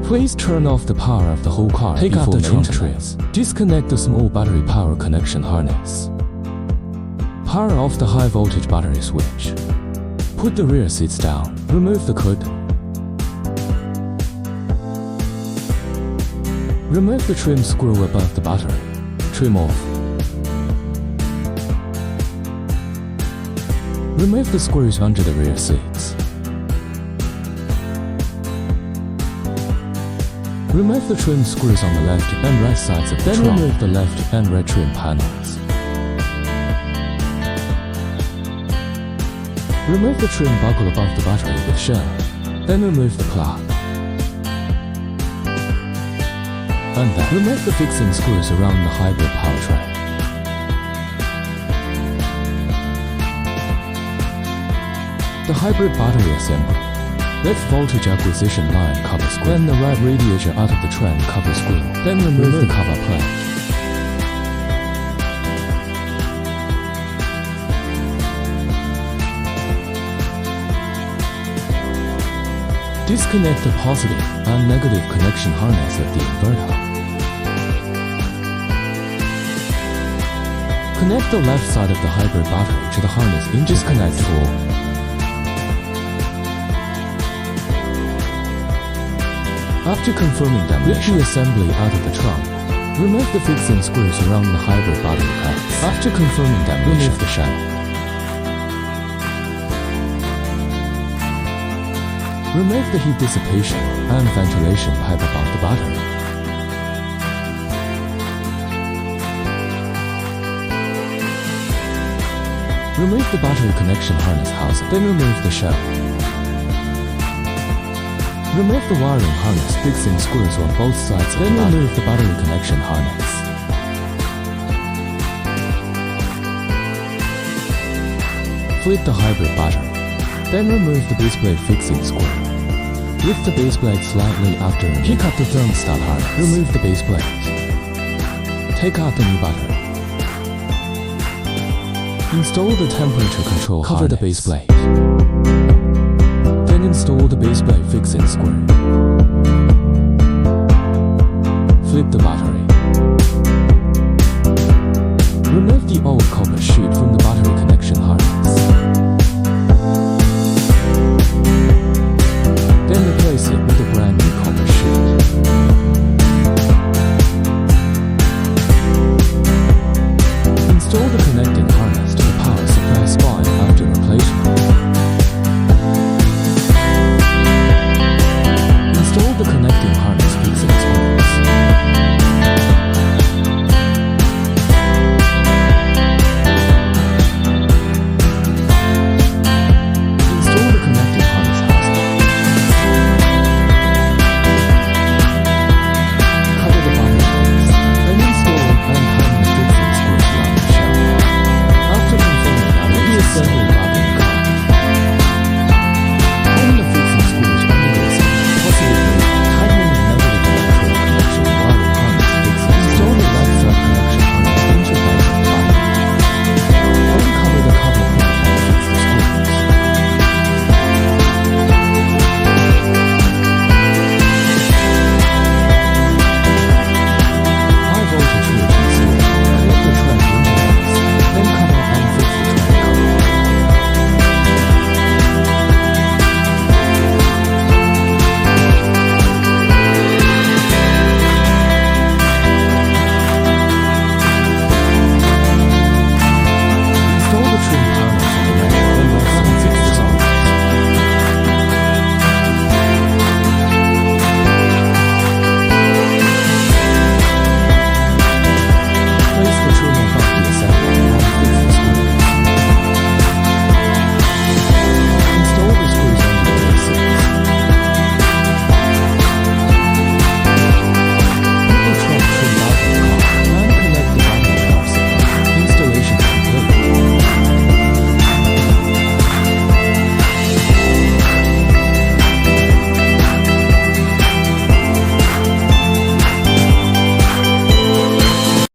Please turn off the power of the whole car. Take out the trunk trim. Disconnect the small battery power connection harness. Power off the high voltage battery switch. Put the rear seats down. Remove the hood. Remove the trim screw above the battery. Trim off. Remove the screws under the rear seats. Remove the trim screws on the left and right sides of the trunk. Then remove the left and right trim panels. Remove the trim buckle above the battery with shell. Then remove the plug. And then remove the fixing screws around the hybrid powertrain. The hybrid battery assembly. Left voltage acquisition line cover screw. Then the right radiator out of the trim cover screw. Then remove the cover plate. Disconnect the positive and negative connection harness of the inverter. Connect the left side of the hybrid battery to the harness in disconnect tool. After confirming them, lift the assembly out of the trunk. Remove the fixing screws around the hybrid battery packs. After confirming them, remove the shell. Remove the heat dissipation and ventilation pipe above the battery. Remove the battery connection harness housing, then remove the shell. Remove the wiring harness fixing screws on both sides, then remove the battery connection harness. Flip the hybrid battery, then remove the base plate fixing screw. Lift the base plate slightly after removing. Pick up the thermostat harness. Remove the base plate. Take out the new battery. Install the temperature control harness. Cover the base plate. Then install the base plate fixing screw.